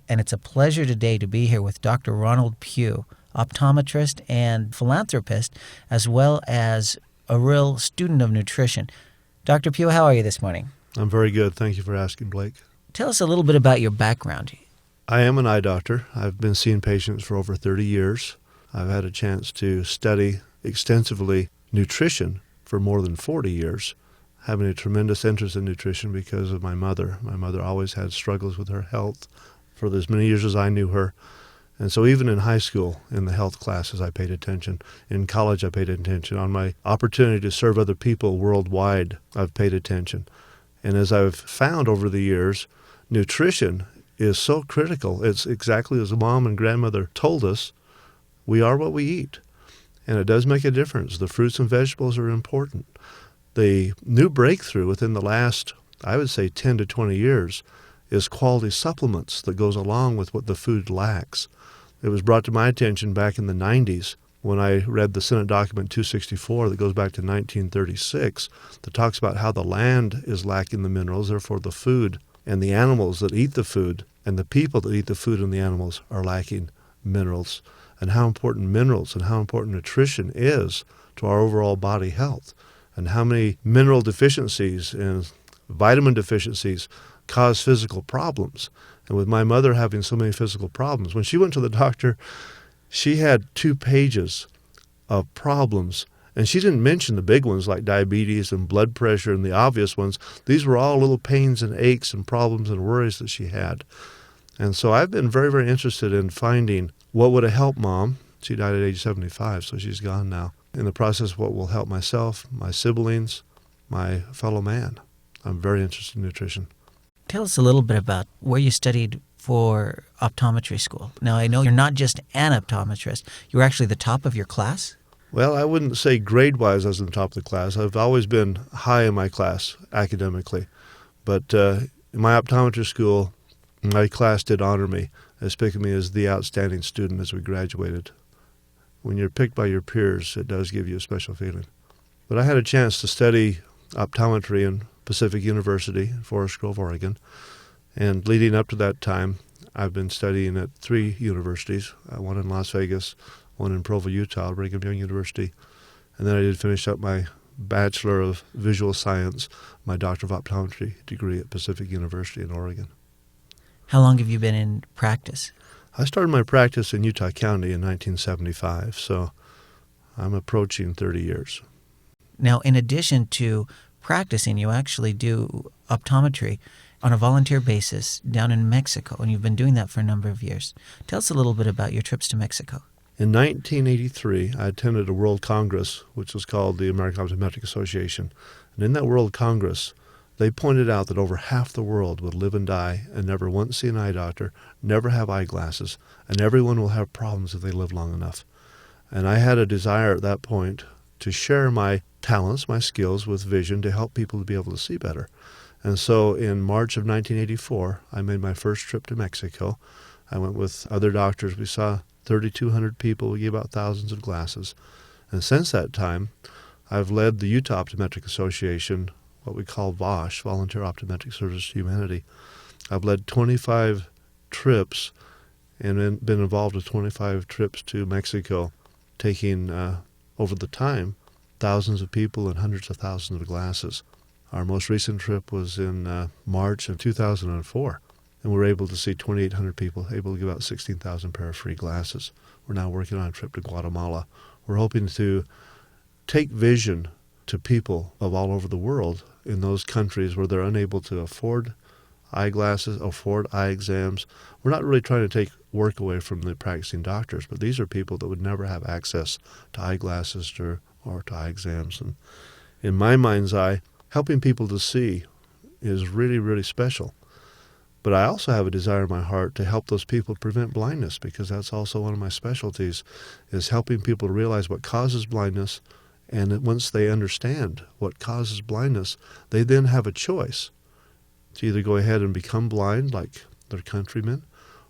and it's a pleasure today to be here with Dr. Ronald Pugh, optometrist and philanthropist, as well as a real student of nutrition. Dr. Pugh, how are you this morning? I'm very good. Thank you for asking, Blake. Tell us a little bit about your background. I am an eye doctor. I've been seeing patients for over 30 years. I've had a chance to study extensively nutrition for more than 40 years, having a tremendous interest in nutrition because of my mother. My mother always had struggles with her health for as many years as I knew her. And so even in high school, in the health classes, I paid attention. In college, I paid attention. On my opportunity to serve other people worldwide, I've paid attention. And as I've found over the years, nutrition is so critical. It's exactly as mom and grandmother told us, we are what we eat. And it does make a difference. The fruits and vegetables are important. The new breakthrough within the last, I would say, 10 to 20 years is quality supplements that goes along with what the food lacks. It was brought to my attention back in the 90s when I read the Senate document 264 that goes back to 1936 that talks about how the land is lacking the minerals, therefore the food and the animals that eat the food and the people that eat the food and the animals are lacking minerals, and how important minerals and how important nutrition is to our overall body health, and how many mineral deficiencies and vitamin deficiencies cause physical problems. And with my mother having so many physical problems, when she went to the doctor, she had 2 pages of problems. And she didn't mention the big ones like diabetes and blood pressure and the obvious ones. These were all little pains and aches and problems and worries that she had. And so I've been very, very interested in finding what would have helped Mom. She died at age 75, so she's gone now. In the process, what will help myself, my siblings, my fellow man. I'm very interested in nutrition. Tell us a little bit about where you studied for optometry school. Now, I know you're not just an optometrist. You were actually the top of your class? Well, I wouldn't say grade-wise I was in the top of the class. I've always been high in my class academically. But in my optometry school, my class did honor me as picking me as the outstanding student as we graduated. When you're picked by your peers, it does give you a special feeling. But I had a chance to study optometry in Pacific University in Forest Grove, Oregon. And leading up to that time, I've been studying at 3 universities, one in Las Vegas, one in Provo, Utah, Brigham Young University. And then I did finish up my Bachelor of Visual Science, my Doctor of Optometry degree at Pacific University in Oregon. How long have you been in practice? I started my practice in Utah County in 1975, so I'm approaching 30 years. Now, in addition to practicing, you actually do optometry on a volunteer basis down in Mexico, and you've been doing that for a number of years. Tell us a little bit about your trips to Mexico. In 1983, I attended a World Congress, which was called the American Optometric Association. And in that World Congress, they pointed out that over half the world would live and die and never once see an eye doctor, never have eyeglasses, and everyone will have problems if they live long enough. And I had a desire at that point to share my talents, my skills with vision to help people to be able to see better. And so in March of 1984, I made my first trip to Mexico. I went with other doctors. We saw 3,200 people. We gave out thousands of glasses. And since that time, I've led the Utah Optometric Association, what we call VOSH, Volunteer Optometric Service to Humanity. I've led 25 trips and been involved with 25 trips to Mexico, taking, over the time, thousands of people and hundreds of thousands of glasses. Our most recent trip was in March of 2004, and we were able to see 2,800 people, able to give out 16,000 pair of free glasses. We're now working on a trip to Guatemala. We're hoping to take vision to people of all over the world in those countries where they're unable to afford eyeglasses, afford eye exams. We're not really trying to take work away from the practicing doctors, but these are people that would never have access to eyeglasses or to eye exams. And in my mind's eye, helping people to see is really, really special. But I also have a desire in my heart to help those people prevent blindness, because that's also one of my specialties, is helping people to realize what causes blindness. And that once they understand what causes blindness, they then have a choice to either go ahead and become blind like their countrymen,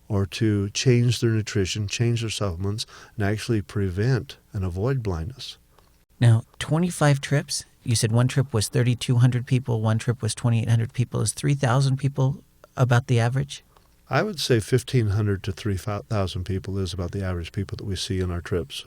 or to change their nutrition, change their supplements, and actually prevent and avoid blindness. Now, 25 trips. You said one trip was 3,200 people, one trip was 2,800 people. Is 3,000 people about the average? I would say 1,500 to 3,000 people is about the average people that we see in our trips.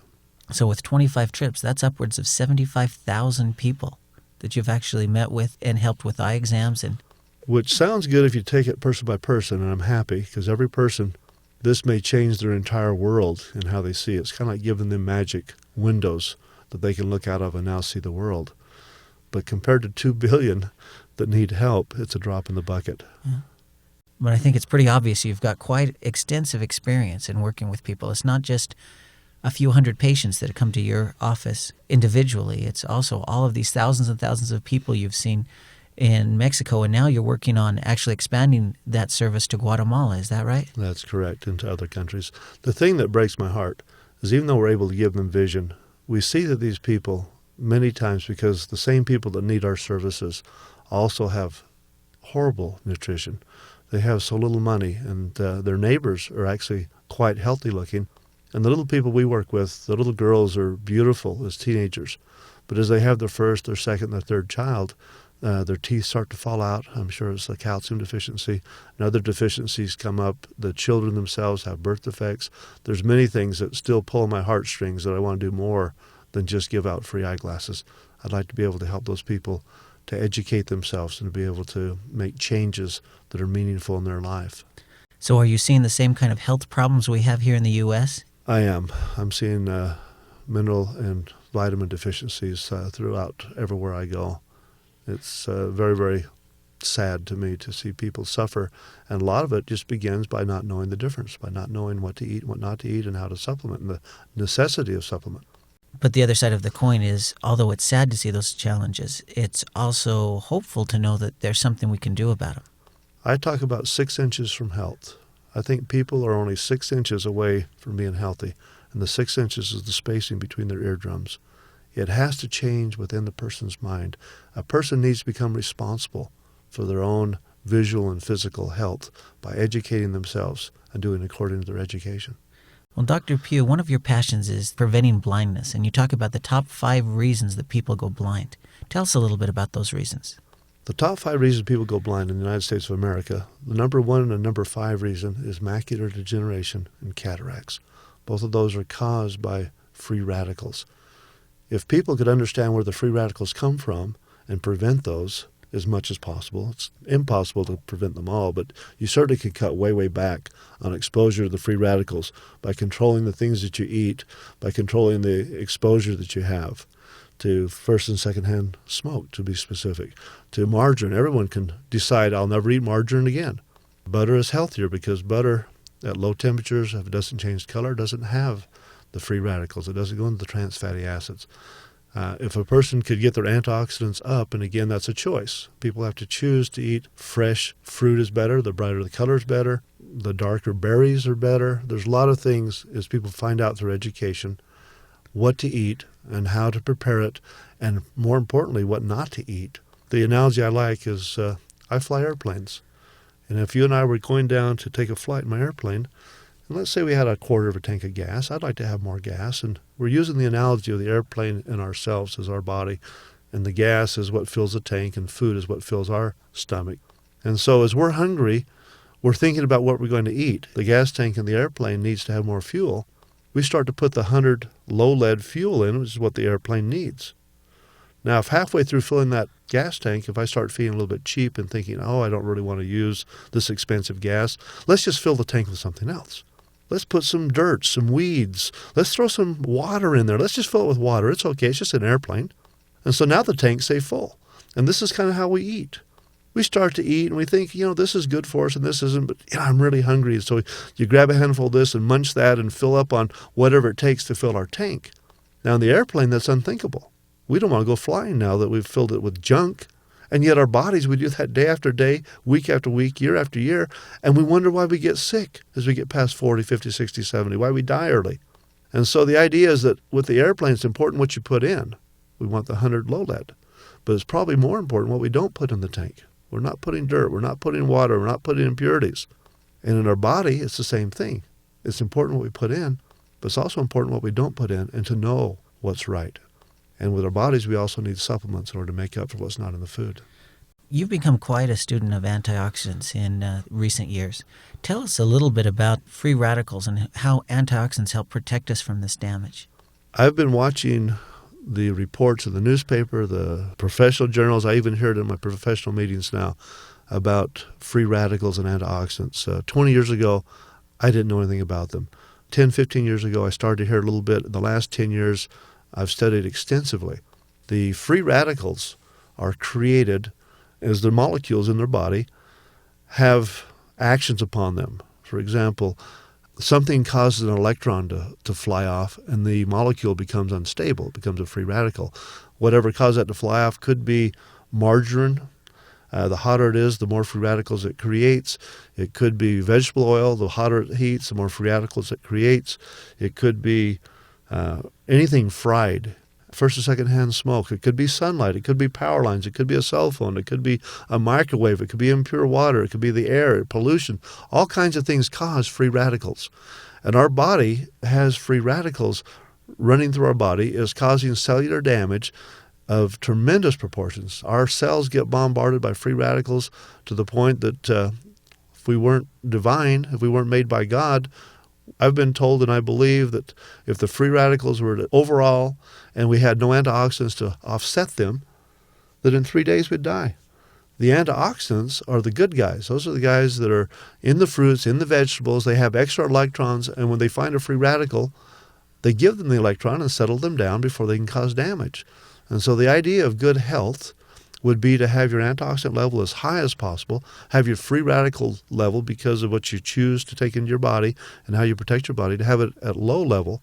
So with 25 trips, that's upwards of 75,000 people that you've actually met with and helped with eye exams. And which sounds good if you take it person by person, and I'm happy because every person, this may change their entire world and how they see it. It's kind of like giving them magic windows that they can look out of and now see the world. But compared to 2 billion that need help, it's a drop in the bucket. Yeah. But I think it's pretty obvious you've got quite extensive experience in working with people. It's not just a few hundred patients that come to your office individually. It's also all of these thousands and thousands of people you've seen in Mexico, and now you're working on actually expanding that service to Guatemala. Is that right? That's correct, into other countries. The thing that breaks my heart is even though we're able to give them vision, we see that these people, many times because the same people that need our services also have horrible nutrition. They have so little money, and their neighbors are actually quite healthy looking. And the little people we work with, the little girls are beautiful as teenagers. But as they have their first, their second, their third child, their teeth start to fall out. I'm sure it's a calcium deficiency. And other deficiencies come up. The children themselves have birth defects. There's many things that still pull my heartstrings that I want to do more than just give out free eyeglasses. I'd like to be able to help those people to educate themselves and to be able to make changes that are meaningful in their life. So are you seeing the same kind of health problems we have here in the U.S.? I am. I'm seeing mineral and vitamin deficiencies throughout everywhere I go. It's very, very sad to me to see people suffer. And a lot of it just begins by not knowing the difference, by not knowing what to eat, what not to eat, and how to supplement, and the necessity of supplement. But the other side of the coin is, although it's sad to see those challenges, it's also hopeful to know that there's something we can do about them. I talk about 6 inches from health. I think people are only 6 inches away from being healthy, and the 6 inches is the spacing between their eardrums. It has to change within the person's mind. A person needs to become responsible for their own visual and physical health by educating themselves and doing according to their education. Well, Dr. Pugh, one of your passions is preventing blindness, and you talk about the top 5 reasons that people go blind. Tell us a little bit about those reasons. The top 5 reasons people go blind in the United States of America, the number 1 and the number 5 reason is macular degeneration and cataracts. Both of those are caused by free radicals. If people could understand where the free radicals come from and prevent those as much as possible, it's impossible to prevent them all, but you certainly can cut way, way back on exposure to the free radicals by controlling the things that you eat, by controlling the exposure that you have to first and secondhand smoke, to be specific, to margarine. Everyone can decide, I'll never eat margarine again. Butter is healthier because butter at low temperatures, if it doesn't change color, doesn't have the free radicals. It doesn't go into the trans fatty acids. If a person could get their antioxidants up, and again, that's a choice. People have to choose to eat fresh fruit is better, the brighter the color is better, the darker berries are better. There's a lot of things as people find out through education what to eat and how to prepare it, and more importantly, what not to eat. The analogy I like is I fly airplanes. And if you and I were going down to take a flight in my airplane, and let's say we had a quarter of a tank of gas, I'd like to have more gas. And we're using the analogy of the airplane and ourselves as our body. And the gas is what fills the tank, and food is what fills our stomach. And so as we're hungry, we're thinking about what we're going to eat. The gas tank in the airplane needs to have more fuel. We start to put the 100 low-lead fuel in, which is what the airplane needs. Now, if halfway through filling that gas tank, if I start feeling a little bit cheap and thinking, oh, I don't really want to use this expensive gas, let's just fill the tank with something else. Let's put some dirt, some weeds. Let's throw some water in there. Let's just fill it with water. It's okay. It's just an airplane. And so now the tank's stay full. And this is kind of how we eat. We start to eat and we think, this is good for us and this isn't, but I'm really hungry. And so you grab a handful of this and munch that and fill up on whatever it takes to fill our tank. Now in the airplane, that's unthinkable. We don't want to go flying now that we've filled it with junk. And yet our bodies, we do that day after day, week after week, year after year, and we wonder why we get sick as we get past 40, 50, 60, 70, why we die early. And so the idea is that with the airplane, it's important what you put in. We want the 100 low lead. But it's probably more important what we don't put in the tank. We're not putting dirt. We're not putting water. We're not putting impurities. And in our body, it's the same thing. It's important what we put in, but it's also important what we don't put in and to know what's right. And with our bodies, we also need supplements in order to make up for what's not in the food. You've become quite a student of antioxidants in recent years. Tell us a little bit about free radicals and how antioxidants help protect us from this damage. I've been watching the reports in the newspaper, the professional journals. I even hear it in my professional meetings now about free radicals and antioxidants. 20 years ago, I didn't know anything about them. 10, 15 years ago, I started to hear a little bit. In the last 10 years, I've studied extensively. The free radicals are created as the molecules in their body have actions upon them. For example, something causes an electron to fly off, and the molecule becomes unstable. It becomes a free radical. Whatever caused that to fly off could be margarine. The hotter it is, the more free radicals it creates. It could be vegetable oil. The hotter it heats, the more free radicals it creates. It could be anything fried, first or second-hand smoke. It could be sunlight. It could be power lines. It could be a cell phone. It could be a microwave. It could be impure water. It could be the air, pollution. All kinds of things cause free radicals. And our body has free radicals running through our body, is causing cellular damage of tremendous proportions. Our cells get bombarded by free radicals to the point that if we weren't divine, if we weren't made by God, I've been told and I believe that if the free radicals were to overall and we had no antioxidants to offset them, that in 3 days we'd die. The antioxidants are the good guys. Those are the guys that are in the fruits, in the vegetables. They have extra electrons, and when they find a free radical, they give them the electron and settle them down before they can cause damage. And so the idea of good health would be to have your antioxidant level as high as possible, have your free radical level because of what you choose to take into your body and how you protect your body, to have it at low level,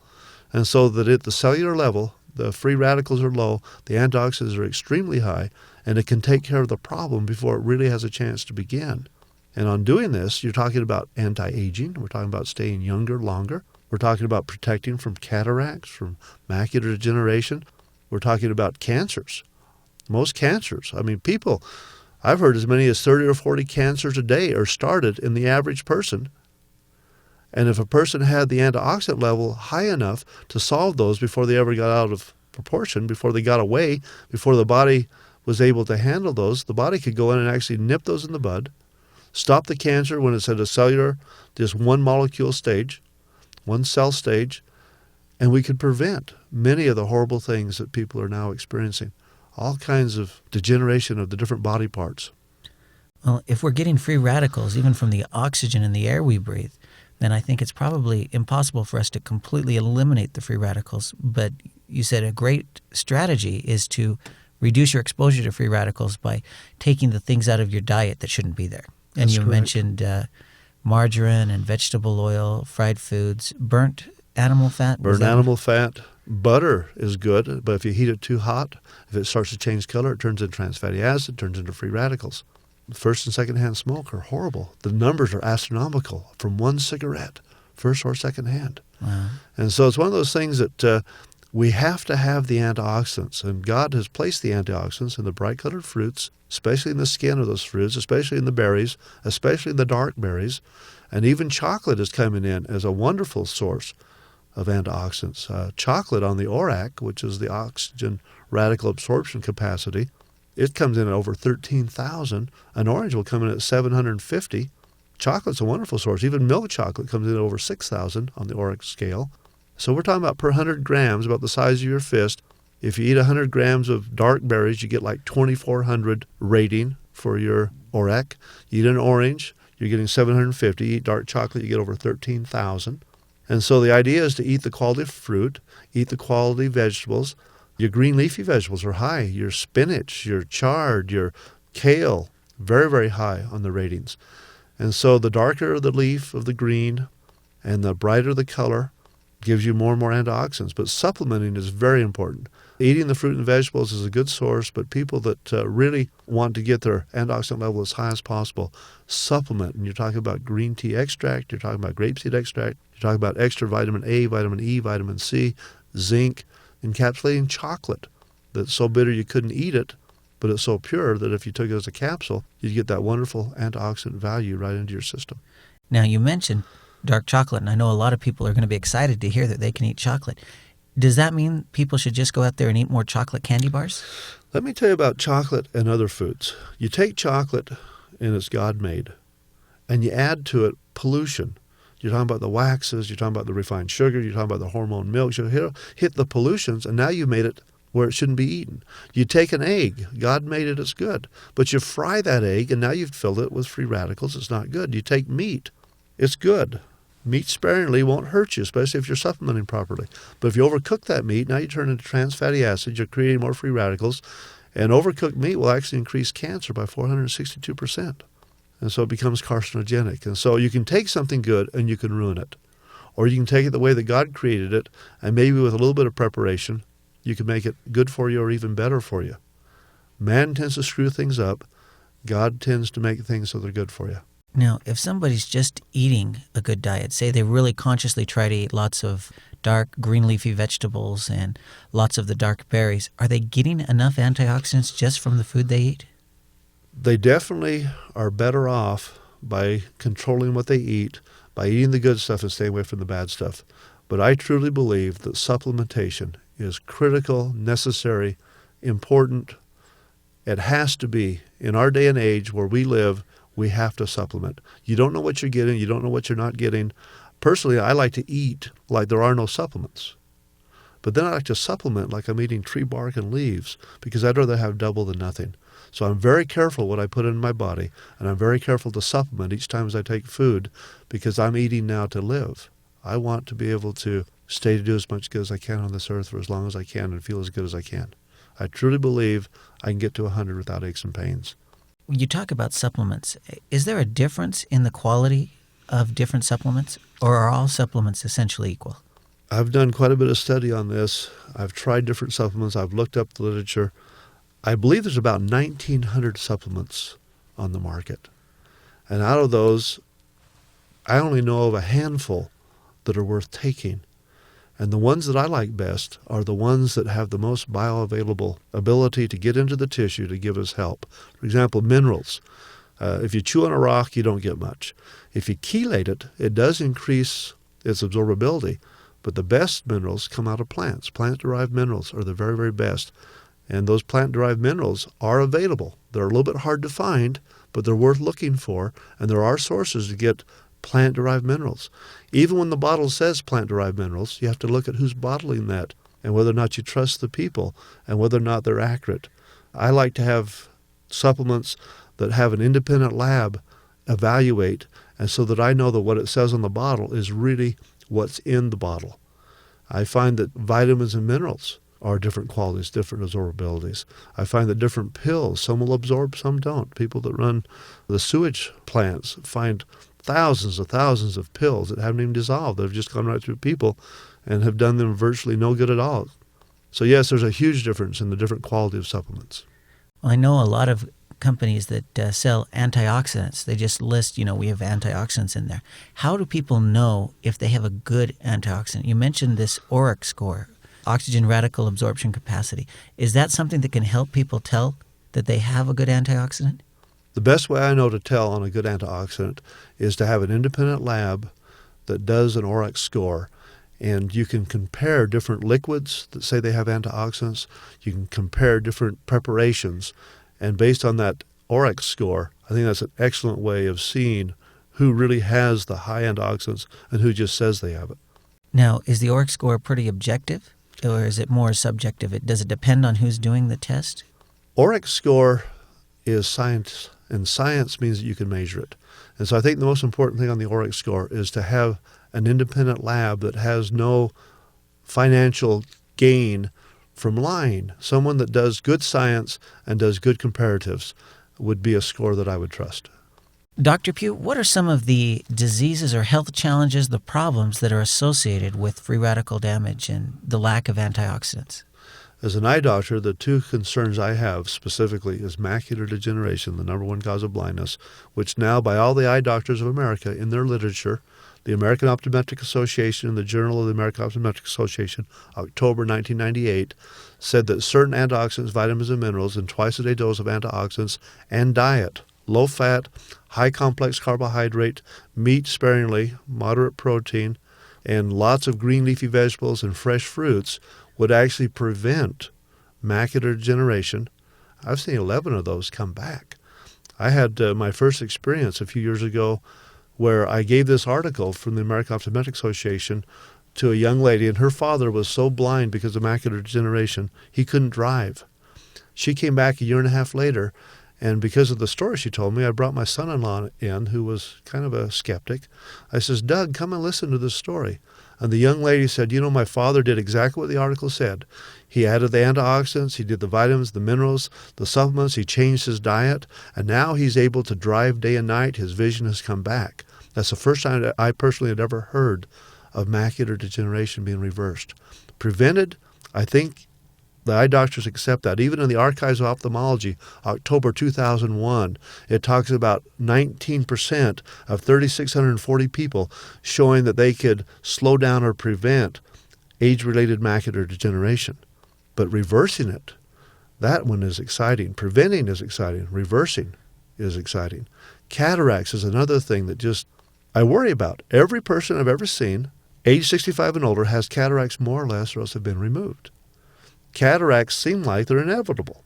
and so that at the cellular level, the free radicals are low, the antioxidants are extremely high, and it can take care of the problem before it really has a chance to begin. And on doing this, you're talking about anti-aging. We're talking about staying younger longer. We're talking about protecting from cataracts, from macular degeneration. We're talking about cancers. Most cancers. I mean, people, I've heard as many as 30 or 40 cancers a day are started in the average person. And if a person had the antioxidant level high enough to solve those before they ever got out of proportion, before they got away, before the body was able to handle those, the body could go in and actually nip those in the bud, stop the cancer when it's at a cellular, just one molecule stage, one cell stage, and we could prevent many of the horrible things that people are now experiencing. All kinds of degeneration of the different body parts. Well, if we're getting free radicals, even from the oxygen in the air we breathe, then I think it's probably impossible for us to completely eliminate the free radicals. But you said a great strategy is to reduce your exposure to free radicals by taking the things out of your diet that shouldn't be there. And That's you correct. mentioned margarine and vegetable oil, fried foods, burnt animal fat. Burnt animal fat. Butter is good, but if you heat it too hot, if it starts to change color, it turns into trans fatty acid, turns into free radicals. First and second-hand smoke are horrible. The numbers are astronomical from one cigarette, first or second-hand. Wow. And so it's one of those things that we have to have the antioxidants, and God has placed the antioxidants in the bright-colored fruits, especially in the skin of those fruits, especially in the berries, especially in the dark berries, and even chocolate is coming in as a wonderful source of antioxidants. Chocolate on the ORAC, which is the oxygen radical absorption capacity, it comes in at over 13,000. An orange will come in at 750. Chocolate's a wonderful source. Even milk chocolate comes in at over 6,000 on the ORAC scale. So we're talking about per 100 grams, about the size of your fist. If you eat 100 grams of dark berries, you get like 2,400 rating for your ORAC. You eat an orange, you're getting 750. You eat dark chocolate, you get over 13,000. And so the idea is to eat the quality of fruit, eat the quality vegetables. Your green leafy vegetables are high. Your spinach, your chard, your kale, very, very high on the ratings. And so the darker the leaf of the green and the brighter the color gives you more and more antioxidants. But supplementing is very important. Eating the fruit and vegetables is a good source, but people that really want to get their antioxidant level as high as possible, supplement. And you're talking about green tea extract, you're talking about grapeseed extract, you're talking about extra vitamin A, vitamin E, vitamin C, zinc, encapsulating chocolate that's so bitter you couldn't eat it, but it's so pure that if you took it as a capsule, you'd get that wonderful antioxidant value right into your system. Now, you mentioned dark chocolate, and I know a lot of people are going to be excited to hear that they can eat chocolate. Does that mean people should just go out there and eat more chocolate candy bars? Let me tell you about chocolate and other foods. You take chocolate, and it's God-made, and you add to it pollution. You're talking about the waxes, you're talking about the refined sugar, you're talking about the hormone milks. You hit the pollutions, and now you made it where it shouldn't be eaten. You take an egg. God made it, it's good. But you fry that egg, and now you've filled it with free radicals. It's not good. You take meat. It's good. Meat sparingly won't hurt you, especially if you're supplementing properly. But if you overcook that meat, now you turn into trans fatty acids. You're creating more free radicals. And overcooked meat will actually increase cancer by 462%. And so it becomes carcinogenic. And so you can take something good and you can ruin it. Or you can take it the way that God created it, and maybe with a little bit of preparation, you can make it good for you or even better for you. Man tends to screw things up. God tends to make things so they're good for you. Now, if somebody's just eating a good diet, say they really consciously try to eat lots of dark green leafy vegetables and lots of the dark berries, are they getting enough antioxidants just from the food they eat? They definitely are better off by controlling what they eat, by eating the good stuff and staying away from the bad stuff. But I truly believe that supplementation is critical, necessary, important. It has to be. In our day and age where we live, we have to supplement. You don't know what you're getting. You don't know what you're not getting. Personally, I like to eat like there are no supplements. But then I like to supplement like I'm eating tree bark and leaves, because I'd rather have double than nothing. So I'm very careful what I put in my body, and I'm very careful to supplement each time as I take food, because I'm eating now to live. I want to be able to stay to do as much good as I can on this earth for as long as I can and feel as good as I can. I truly believe I can get to 100 without aches and pains. When you talk about supplements, is there a difference in the quality of different supplements, or are all supplements essentially equal? I've done quite a bit of study on this. I've tried different supplements. I've looked up the literature. I believe there's about 1,900 supplements on the market. And out of those, I only know of a handful that are worth taking. And the ones that I like best are the ones that have the most bioavailable ability to get into the tissue to give us help. For example, minerals. If you chew on a rock, you don't get much. If you chelate it, it does increase its absorbability. But the best minerals come out of plants. Plant-derived minerals are the very, very best. And those plant-derived minerals are available. They're a little bit hard to find, but they're worth looking for. And there are sources to get plant-derived minerals. Even when the bottle says plant-derived minerals, you have to look at who's bottling that and whether or not you trust the people and whether or not they're accurate. I like to have supplements that have an independent lab evaluate, and so that I know that what it says on the bottle is really what's in the bottle. I find that vitamins and minerals are different qualities, different absorbabilities. I find that different pills, some will absorb, some don't. People that run the sewage plants find thousands of pills that haven't even dissolved. They've just gone right through people and have done them virtually no good at all. So yes, there's a huge difference in the different quality of supplements. Well, I know a lot of companies that sell antioxidants. They just list, we have antioxidants in there. How do people know if they have a good antioxidant? You mentioned this ORAC score, oxygen radical absorption capacity. Is that something that can help people tell that they have a good antioxidant? The best way I know to tell on a good antioxidant is to have an independent lab that does an ORAC score. And you can compare different liquids that say they have antioxidants. You can compare different preparations. And based on that ORAC score, I think that's an excellent way of seeing who really has the high antioxidants and who just says they have it. Now, is the ORAC score pretty objective, or is it more subjective? Does it depend on who's doing the test? ORAC score is science, and science means that you can measure it. And so I think the most important thing on the ORAC score is to have an independent lab that has no financial gain from lying. Someone that does good science and does good comparatives would be a score that I would trust. Dr. Pugh, what are some of the diseases or health challenges, the problems that are associated with free radical damage and the lack of antioxidants? As an eye doctor, the two concerns I have specifically is macular degeneration, the number one cause of blindness, which now by all the eye doctors of America in their literature, the American Optometric Association and the Journal of the American Optometric Association, October 1998, said that certain antioxidants, vitamins, and minerals in twice-a-day dose of antioxidants and diet, low-fat, high-complex carbohydrate, meat sparingly, moderate protein, and lots of green leafy vegetables and fresh fruits would actually prevent macular degeneration, I've seen 11 of those come back. I had my first experience a few years ago where I gave this article from the American Optometric Association to a young lady, and her father was so blind because of macular degeneration, he couldn't drive. She came back a year and a half later, and because of the story she told me, I brought my son-in-law in, who was kind of a skeptic. I says, Doug, come and listen to this story. And the young lady said, my father did exactly what the article said. He added the antioxidants, he did the vitamins, the minerals, the supplements, he changed his diet, and now he's able to drive day and night. His vision has come back. That's the first time that I personally had ever heard of macular degeneration being reversed. Prevented, I think the eye doctors accept that. Even in the Archives of Ophthalmology, October 2001, it talks about 19% of 3,640 people showing that they could slow down or prevent age-related macular degeneration. But reversing it, that one is exciting. Preventing is exciting. Reversing is exciting. Cataracts is another thing that just I worry about. Every person I've ever seen, age 65 and older, has cataracts more or less, or else have been removed. Cataracts seem like they're inevitable.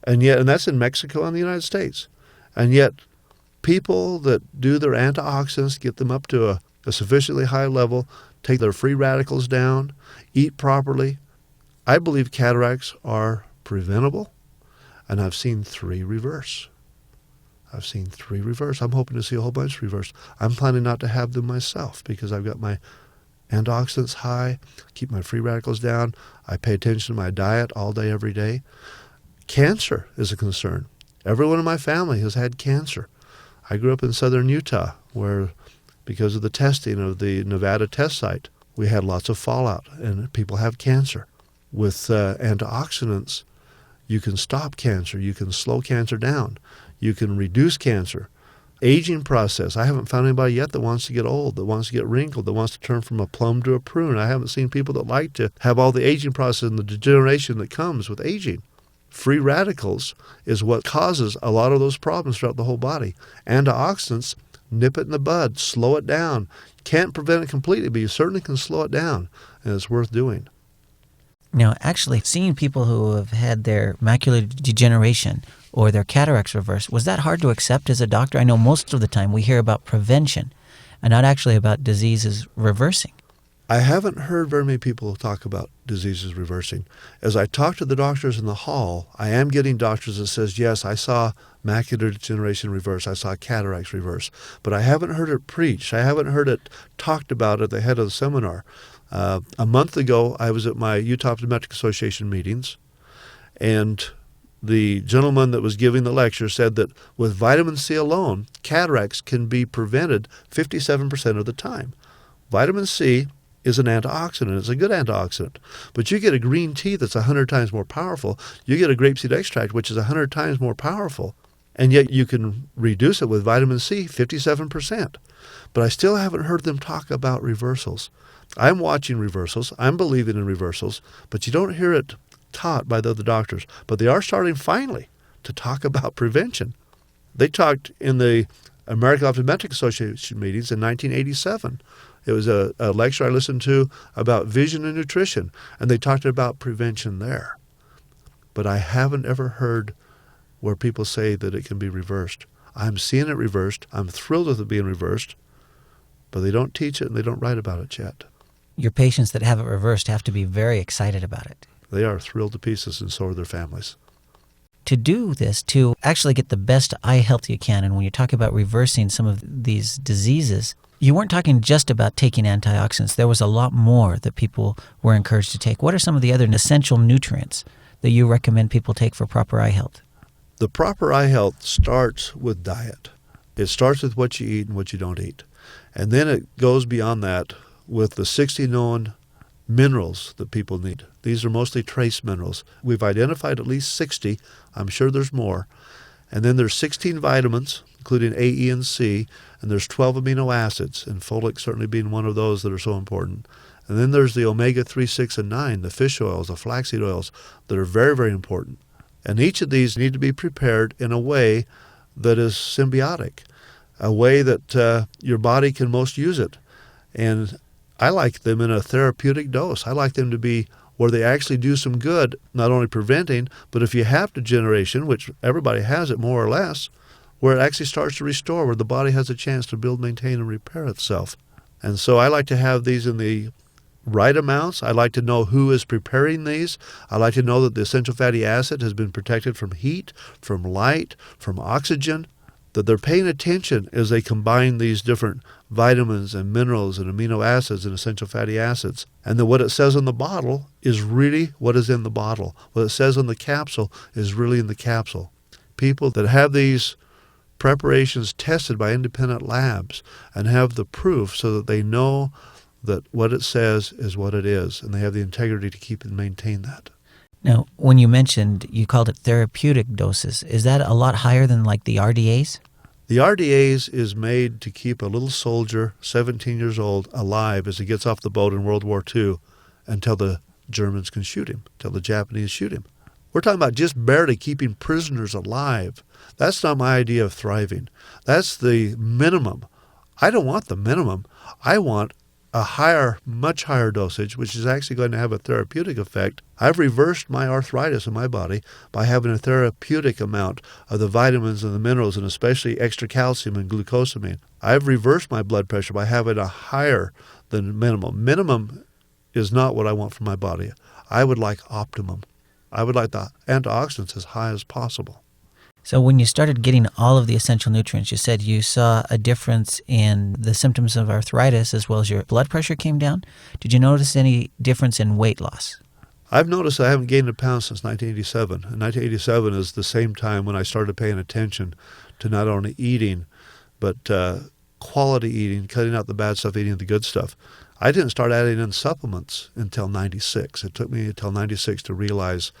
And that's in Mexico and the United States. And yet, people that do their antioxidants, get them up to a sufficiently high level, take their free radicals down, eat properly. I believe cataracts are preventable, and I've seen 3 reverse. I'm hoping to see a whole bunch reverse. I'm planning not to have them myself because I've got my antioxidants high, keep my free radicals down. I pay attention to my diet all day, every day. Cancer is a concern. Everyone in my family has had cancer. I grew up in southern Utah where, because of the testing of the Nevada test site, we had lots of fallout and people have cancer. With antioxidants, you can stop cancer. You can slow cancer down. You can reduce cancer. Aging process. I haven't found anybody yet that wants to get old, that wants to get wrinkled, that wants to turn from a plum to a prune. I haven't seen people that like to have all the aging process and the degeneration that comes with aging. Free radicals is what causes a lot of those problems throughout the whole body. Antioxidants nip it in the bud, slow it down. Can't prevent it completely, but you certainly can slow it down, and it's worth doing. Now, actually, seeing people who have had their macular degeneration or their cataracts reversed, was that hard to accept as a doctor? I know most of the time we hear about prevention and not actually about diseases reversing. I haven't heard very many people talk about diseases reversing. As I talk to the doctors in the hall, I am getting doctors that says, yes, I saw macular degeneration reverse, I saw cataracts reverse, but I haven't heard it preached. I haven't heard it talked about at the head of the seminar. A month ago, I was at my Utah Optometric Association meetings, and the gentleman that was giving the lecture said that with vitamin C alone, cataracts can be prevented 57% of the time. Vitamin C is an antioxidant. It's a good antioxidant. But you get a green tea that's 100 times more powerful. You get a grapeseed extract, which is 100 times more powerful, and yet you can reduce it with vitamin C 57%. But I still haven't heard them talk about reversals. I'm watching reversals. I'm believing in reversals, but you don't hear it taught by the other doctors. But they are starting finally to talk about prevention. They talked in the American Optometric Association meetings in 1987. It was a lecture I listened to about vision and nutrition, and they talked about prevention there. But I haven't ever heard where people say that it can be reversed. I'm seeing it reversed. I'm thrilled with it being reversed, but they don't teach it and they don't write about it yet. Your patients that have it reversed have to be very excited about it. They are thrilled to pieces, and so are their families. To do this, to actually get the best eye health you can, and when you talk about reversing some of these diseases, you weren't talking just about taking antioxidants. There was a lot more that people were encouraged to take. What are some of the other essential nutrients that you recommend people take for proper eye health? The proper eye health starts with diet. It starts with what you eat and what you don't eat. And then it goes beyond that with the 60 known minerals that people need. These are mostly trace minerals. We've identified at least 60. I'm sure there's more. And then there's 16 vitamins, including A, E, and C, and there's 12 amino acids, and folic certainly being one of those that are so important. And then there's the omega-3, 6, and 9, the fish oils, the flaxseed oils, that are very, very important. And each of these need to be prepared in a way that is symbiotic, a way that your body can most use it. And I like them in a therapeutic dose. I like them to be where they actually do some good, not only preventing, but if you have degeneration, which everybody has it more or less, where it actually starts to restore, where the body has a chance to build, maintain, and repair itself. And so I like to have these in the right amounts. I like to know who is preparing these. I like to know that the essential fatty acid has been protected from heat, from light, from oxygen, that they're paying attention as they combine these different vitamins and minerals and amino acids and essential fatty acids. And that what it says on the bottle is really what is in the bottle. What it says on the capsule is really in the capsule. People that have these preparations tested by independent labs and have the proof so that they know that what it says is what it is, and they have the integrity to keep and maintain that. Now, when you mentioned, you called it therapeutic doses. Is that a lot higher than like the RDAs? The RDAs is made to keep a little soldier, 17 years old, alive as he gets off the boat in World War II until the Germans can shoot him, until the Japanese shoot him. We're talking about just barely keeping prisoners alive. That's not my idea of thriving. That's the minimum. I don't want the minimum. I want a higher, much higher dosage, which is actually going to have a therapeutic effect. I've reversed my arthritis in my body by having a therapeutic amount of the vitamins and the minerals, and especially extra calcium and glucosamine. I've reversed my blood pressure by having a higher than minimum. Minimum is not what I want for my body. I would like optimum. I would like the antioxidants as high as possible. So when you started getting all of the essential nutrients, you said you saw a difference in the symptoms of arthritis as well as your blood pressure came down. Did you notice any difference in weight loss? I've noticed I haven't gained a pound since 1987. And 1987 is the same time when I started paying attention to not only eating, but quality eating, cutting out the bad stuff, eating the good stuff. I didn't start adding in supplements until 96. It took me until 96 to realize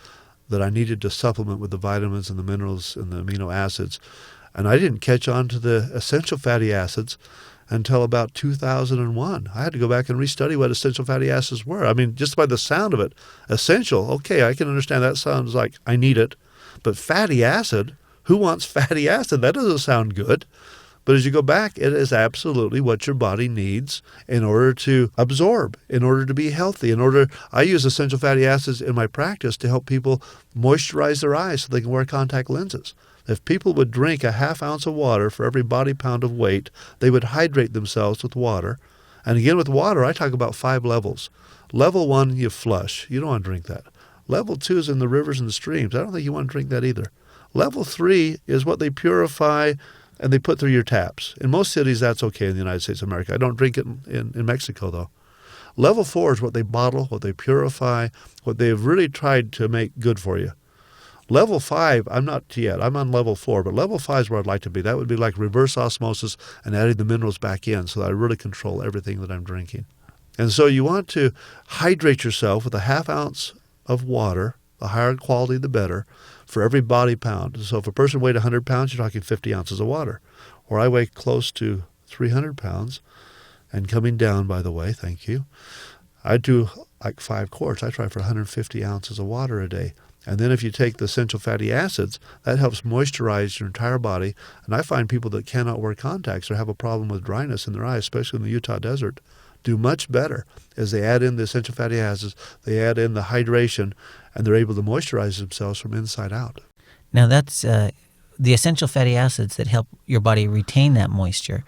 that I needed to supplement with the vitamins and the minerals and the amino acids. And I didn't catch on to the essential fatty acids until about 2001. I had to go back and restudy what essential fatty acids were. I mean, just by the sound of it, essential, okay, I can understand that sounds like I need it. But fatty acid, who wants fatty acid? That doesn't sound good. But as you go back, it is absolutely what your body needs in order to absorb, in order to be healthy, I use essential fatty acids in my practice to help people moisturize their eyes so they can wear contact lenses. If people would drink a half ounce of water for every body pound of weight, they would hydrate themselves with water. And again, with water, I talk about 5 levels. Level 1, you flush. You don't want to drink that. Level 2 is in the rivers and the streams. I don't think you want to drink that either. Level 3 is what they purify and they put through your taps. In most cities, that's okay in the United States of America. I don't drink it in Mexico, though. Level 4 is what they bottle, what they purify, what they've really tried to make good for you. Level 5, I'm not yet. I'm on level 4, but level 5 is where I'd like to be. That would be like reverse osmosis and adding the minerals back in so that I really control everything that I'm drinking. And so you want to hydrate yourself with a half ounce of water, the higher quality the better, for every body pound. So if a person weighed 100 pounds, you're talking 50 ounces of water. Or I weigh close to 300 pounds, and coming down, by the way, thank you. I do like 5 quarts. I try for 150 ounces of water a day. And then if you take the essential fatty acids, that helps moisturize your entire body. And I find people that cannot wear contacts or have a problem with dryness in their eyes, especially in the Utah desert, do much better as they add in the essential fatty acids, they add in the hydration, and they're able to moisturize themselves from inside out. Now that's the essential fatty acids that help your body retain that moisture.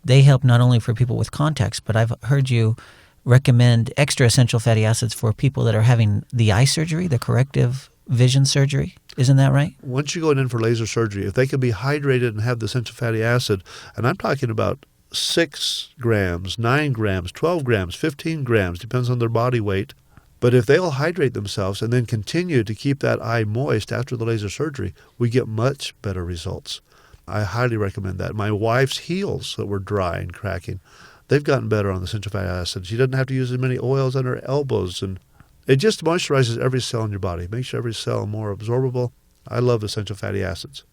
They help not only for people with contacts, but I've heard you recommend extra essential fatty acids for people that are having the eye surgery, the corrective vision surgery. Isn't that right? Once you go in for laser surgery, if they can be hydrated and have the essential fatty acid, and I'm talking about 6 grams, 9 grams, 12 grams, 15 grams, depends on their body weight. But if they'll hydrate themselves and then continue to keep that eye moist after the laser surgery, we get much better results. I highly recommend that. My wife's heels that were dry and cracking, they've gotten better on the essential fatty acid. She doesn't have to use as many oils on her elbows, and it just moisturizes every cell in your body, makes every cell more absorbable. I love essential fatty acids.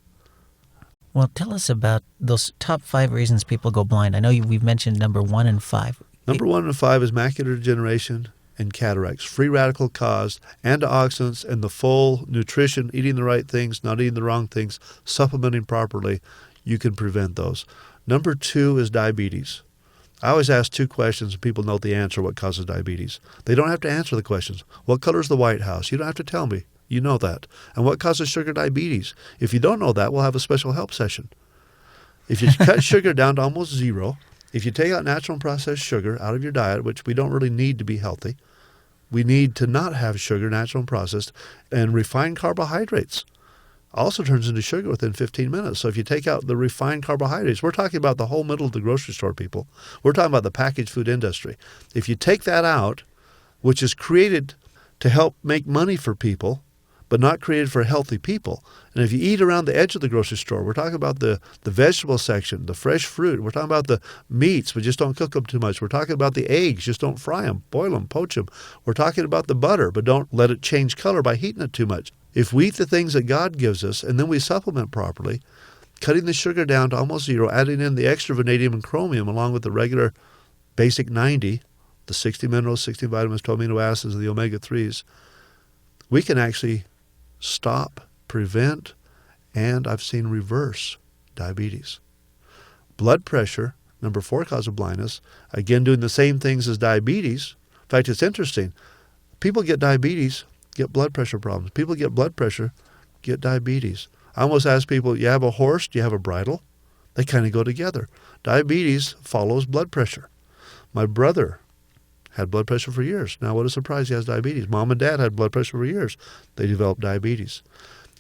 Well, tell us about those top 5 reasons people go blind. I know we've mentioned number 1 and 5. Number 1 and 5 is macular degeneration and cataracts, free radical caused, antioxidants, and the full nutrition, eating the right things, not eating the wrong things, supplementing properly. You can prevent those. Number 2 is diabetes. I always ask two questions and people know the answer, what causes diabetes. They don't have to answer the questions. What color is the White House? You don't have to tell me. You know that. And what causes sugar diabetes? If you don't know that, we'll have a special help session. If you cut sugar down to almost zero, if you take out natural and processed sugar out of your diet, which we don't really need to be healthy, we need to not have sugar, natural and processed, and refined carbohydrates also turns into sugar within 15 minutes. So if you take out the refined carbohydrates, we're talking about the whole middle of the grocery store, people. We're talking about the packaged food industry. If you take that out, which is created to help make money for people, but not created for healthy people. And if you eat around the edge of the grocery store, we're talking about the vegetable section, the fresh fruit. We're talking about the meats, but just don't cook them too much. We're talking about the eggs, just don't fry them, boil them, poach them. We're talking about the butter, but don't let it change color by heating it too much. If we eat the things that God gives us and then we supplement properly, cutting the sugar down to almost zero, adding in the extra vanadium and chromium along with the regular basic 90, the 60 minerals, 60 vitamins, 12 amino acids, and the omega-3s, we can actually stop, prevent, and I've seen reverse diabetes. Blood pressure, number 4 cause of blindness, again doing the same things as diabetes. In fact, it's interesting. People get diabetes, get blood pressure problems. People get blood pressure, get diabetes. I almost ask people, you have a horse, do you have a bridle? They kind of go together. Diabetes follows blood pressure. My brother had blood pressure for years. Now, what a surprise, he has diabetes. Mom and dad had blood pressure for years. They developed diabetes.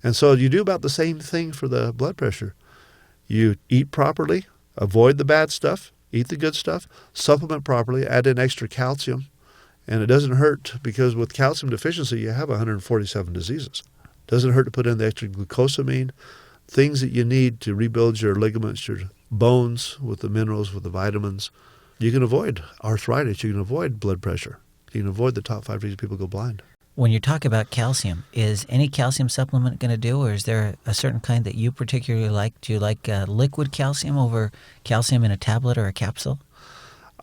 And so you do about the same thing for the blood pressure. You eat properly, avoid the bad stuff, eat the good stuff, supplement properly, add in extra calcium. And it doesn't hurt because with calcium deficiency, you have 147 diseases. It doesn't hurt to put in the extra glucosamine, things that you need to rebuild your ligaments, your bones with the minerals, with the vitamins. You can avoid arthritis. You can avoid blood pressure. You can avoid the top 5 reasons people go blind. When you talk about calcium, is any calcium supplement going to do, or is there a certain kind that you particularly like? Do you like liquid calcium over calcium in a tablet or a capsule?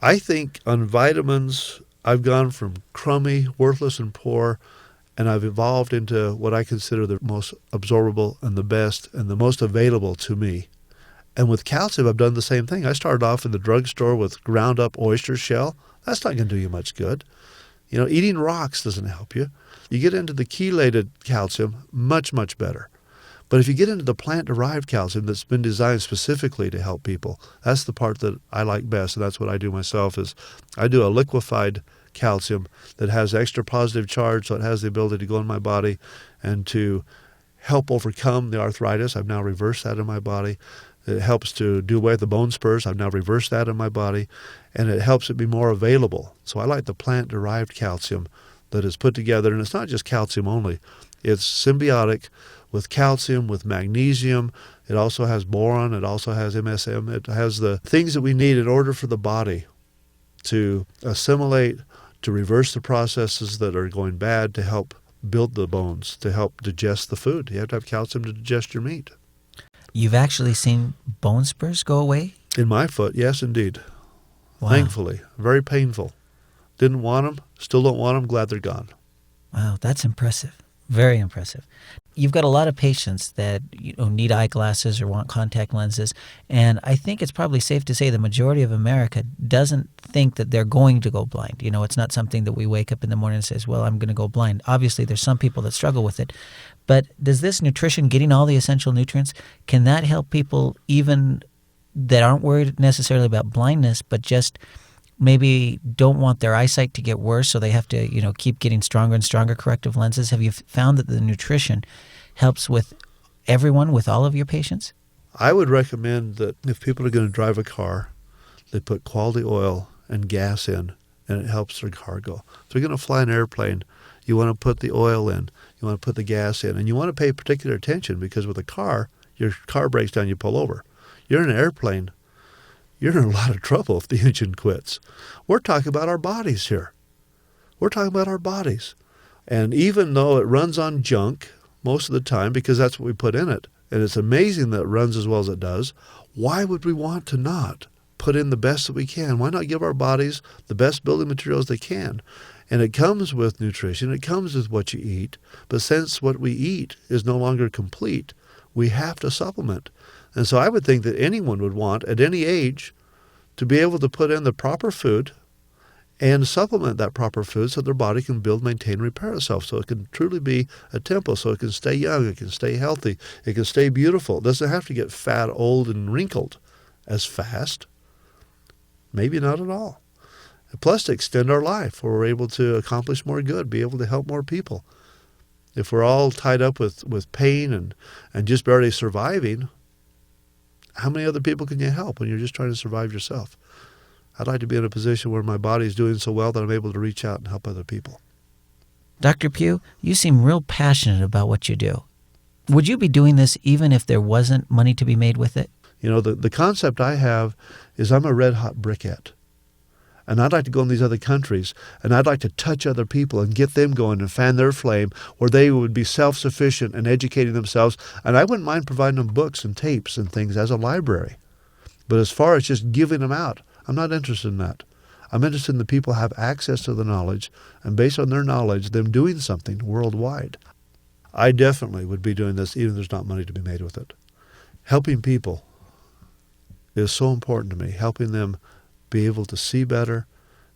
I think on vitamins, I've gone from crummy, worthless, and poor, and I've evolved into what I consider the most absorbable and the best and the most available to me. And with calcium, I've done the same thing. I started off in the drugstore with ground up oyster shell. That's not going to do you much good. You know, eating rocks doesn't help you. You get into the chelated calcium, much, much better. But if you get into the plant-derived calcium that's been designed specifically to help people, that's the part that I like best, and that's what I do myself, is I do a liquefied calcium that has extra positive charge, so it has the ability to go in my body and to help overcome the arthritis. I've now reversed that in my body. It helps to do away with the bone spurs. I've now reversed that in my body, and it helps it be more available. So I like the plant-derived calcium that is put together, and it's not just calcium only. It's symbiotic with calcium, with magnesium. It also has boron. It also has MSM. It has the things that we need in order for the body to assimilate, to reverse the processes that are going bad, to help build the bones, to help digest the food. You have to have calcium to digest your meat. You've actually seen bone spurs go away? In my foot, yes, indeed. Wow. Thankfully. Very painful. Didn't want them, still don't want them, glad they're gone. Wow, that's impressive. Very impressive. You've got a lot of patients that need eyeglasses or want contact lenses, and I think it's probably safe to say the majority of America doesn't think that they're going to go blind. You know, it's not something that we wake up in the morning and says, well, I'm going to go blind. Obviously, there's some people that struggle with it, but does this nutrition, getting all the essential nutrients, can that help people even that aren't worried necessarily about blindness, but just maybe don't want their eyesight to get worse, so they have to, keep getting stronger and stronger corrective lenses? Have you found that the nutrition helps with everyone, with all of your patients? I would recommend that if people are going to drive a car, they put quality oil and gas in, and it helps their cargo. If they're going to fly an airplane, you want to put the oil in, you want to put the gas in, and you want to pay particular attention because with a car, your car breaks down, you pull over. You're in an airplane, you're in a lot of trouble if the engine quits. We're talking about our bodies here. We're talking about our bodies. And even though it runs on junk most of the time, because that's what we put in it, and it's amazing that it runs as well as it does, why would we want to not put in the best that we can? Why not give our bodies the best building materials they can? And it comes with nutrition. It comes with what you eat. But since what we eat is no longer complete, we have to supplement. And so I would think that anyone would want, at any age, to be able to put in the proper food and supplement that proper food so their body can build, maintain, and repair itself, so it can truly be a temple, so it can stay young, it can stay healthy, it can stay beautiful. It doesn't have to get fat, old, and wrinkled as fast. Maybe not at all. Plus, to extend our life, where we're able to accomplish more good, be able to help more people. If we're all tied up with pain and just barely surviving, how many other people can you help when you're just trying to survive yourself? I'd like to be in a position where my body's doing so well that I'm able to reach out and help other people. Dr. Pugh, you seem real passionate about what you do. Would you be doing this even if there wasn't money to be made with it? You know, the concept I have is I'm a red-hot briquette. And I'd like to go in these other countries, and I'd like to touch other people and get them going and fan their flame where they would be self-sufficient and educating themselves. And I wouldn't mind providing them books and tapes and things as a library. But as far as just giving them out, I'm not interested in that. I'm interested in the people who have access to the knowledge, and based on their knowledge, them doing something worldwide. I definitely would be doing this even if there's not money to be made with it. Helping people is so important to me, helping them be able to see better,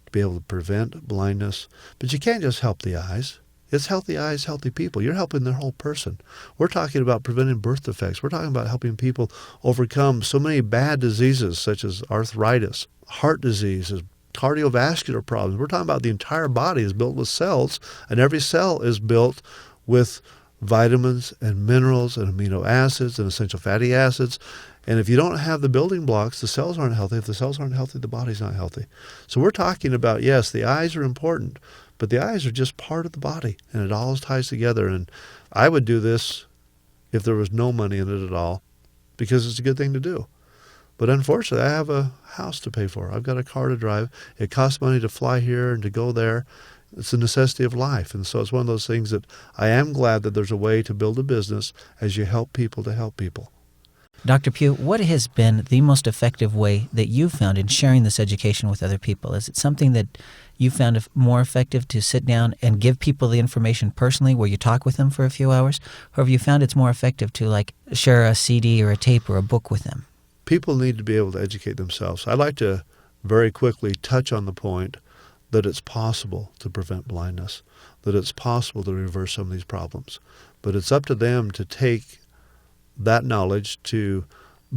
to be able to prevent blindness. But you can't just help the eyes. It's healthy eyes, healthy people. You're helping their whole person. We're talking about preventing birth defects. We're talking about helping people overcome so many bad diseases such as arthritis, heart diseases, cardiovascular problems. We're talking about the entire body is built with cells, and every cell is built with vitamins and minerals and amino acids and essential fatty acids. And if you don't have the building blocks, the cells aren't healthy. If the cells aren't healthy, the body's not healthy. So we're talking about, yes, the eyes are important, but the eyes are just part of the body, and it all ties together. And I would do this if there was no money in it at all, because it's a good thing to do. But unfortunately, I have a house to pay for. I've got a car to drive. It costs money to fly here and to go there. It's a necessity of life. And so it's one of those things that I am glad that there's a way to build a business as you help people to help people. Dr. Pugh, what has been the most effective way that you've found in sharing this education with other people? Is it something that you found more effective to sit down and give people the information personally where you talk with them for a few hours? Or have you found it's more effective to share a CD or a tape or a book with them? People need to be able to educate themselves. I'd like to very quickly touch on the point that it's possible to prevent blindness, that it's possible to reverse some of these problems. But it's up to them to take that knowledge, to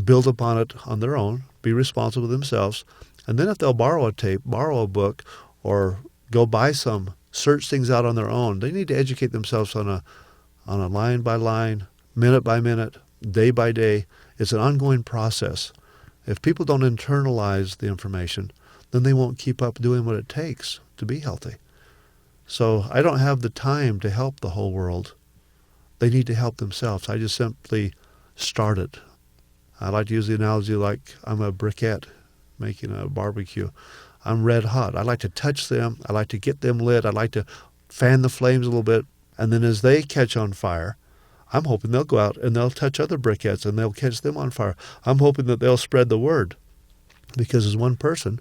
build upon it on their own, be responsible themselves, and then if they'll borrow a tape, borrow a book, or go buy some, search things out on their own, they need to educate themselves on a line by line, minute by minute, day by day. It's an ongoing process. If people don't internalize the information, then they won't keep up doing what it takes to be healthy. So I don't have the time to help the whole world. They need to help themselves. I just simply start it. I like to use the analogy like I'm a briquette making a barbecue. I'm red hot. I like to touch them. I like to get them lit. I like to fan the flames a little bit. And then as they catch on fire, I'm hoping they'll go out and they'll touch other briquettes and they'll catch them on fire. I'm hoping that they'll spread the word. Because as one person,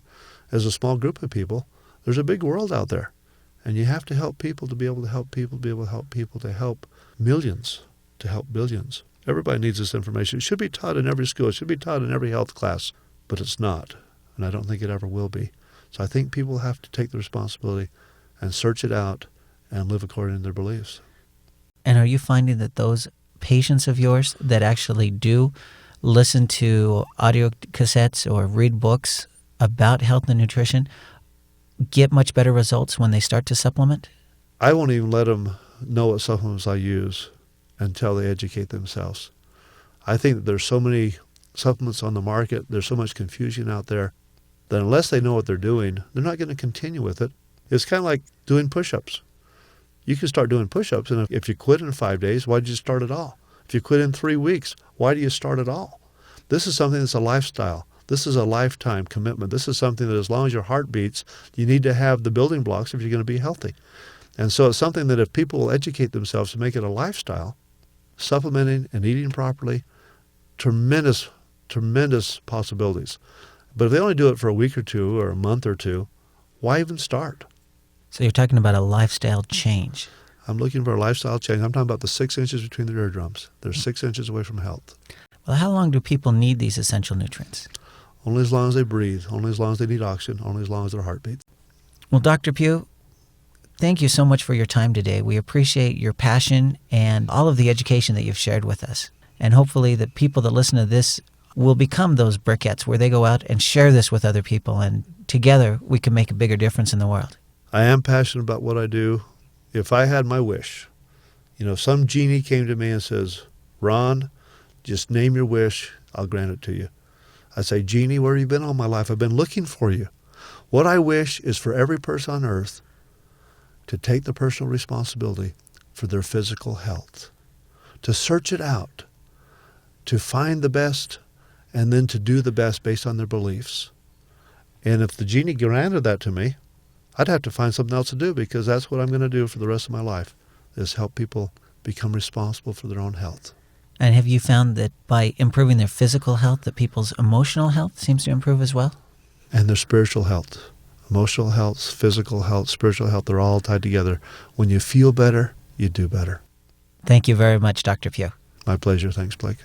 as a small group of people, there's a big world out there. And you have to help people to be able to help people, be able to help people, to help millions, to help billions. Everybody needs this information. It should be taught in every school. It should be taught in every health class. But it's not. And I don't think it ever will be. So I think people have to take the responsibility and search it out and live according to their beliefs. And are you finding that those patients of yours that actually do listen to audio cassettes or read books about health and nutrition get much better results when they start to supplement? I won't even let them know what supplements I use until they educate themselves. I think that there's so many supplements on the market, there's so much confusion out there, that unless they know what they're doing, they're not going to continue with it. It's kind of like doing push-ups. You can start doing push-ups, and if you quit in 5 days, why did you start at all? If you quit in 3 weeks, why do you start at all? This is something that's a lifestyle. This is a lifetime commitment. This is something that as long as your heart beats, you need to have the building blocks if you're going to be healthy. And so it's something that if people will educate themselves to make it a lifestyle, supplementing and eating properly, tremendous, tremendous possibilities. But if they only do it for a week or two or a month or two, why even start? So you're talking about a lifestyle change. I'm looking for a lifestyle change. I'm talking about the 6 inches between the eardrums. They're 6 inches away from health. Well, how long do people need these essential nutrients? Only as long as they breathe, only as long as they need oxygen, only as long as their heart beats. Well, Dr. Pugh, thank you so much for your time today. We appreciate your passion and all of the education that you've shared with us. And hopefully the people that listen to this will become those briquettes where they go out and share this with other people, and together we can make a bigger difference in the world. I am passionate about what I do. If I had my wish, some genie came to me and says, Ron, just name your wish, I'll grant it to you. I say, Genie, where have you been all my life? I've been looking for you. What I wish is for every person on earth to take the personal responsibility for their physical health, to search it out, to find the best, and then to do the best based on their beliefs. And if the genie granted that to me, I'd have to find something else to do, because that's what I'm going to do for the rest of my life, is help people become responsible for their own health. And have you found that by improving their physical health, that people's emotional health seems to improve as well? And their spiritual health. Emotional health, physical health, spiritual health, they're all tied together. When you feel better, you do better. Thank you very much, Dr. Pugh. My pleasure. Thanks, Blake.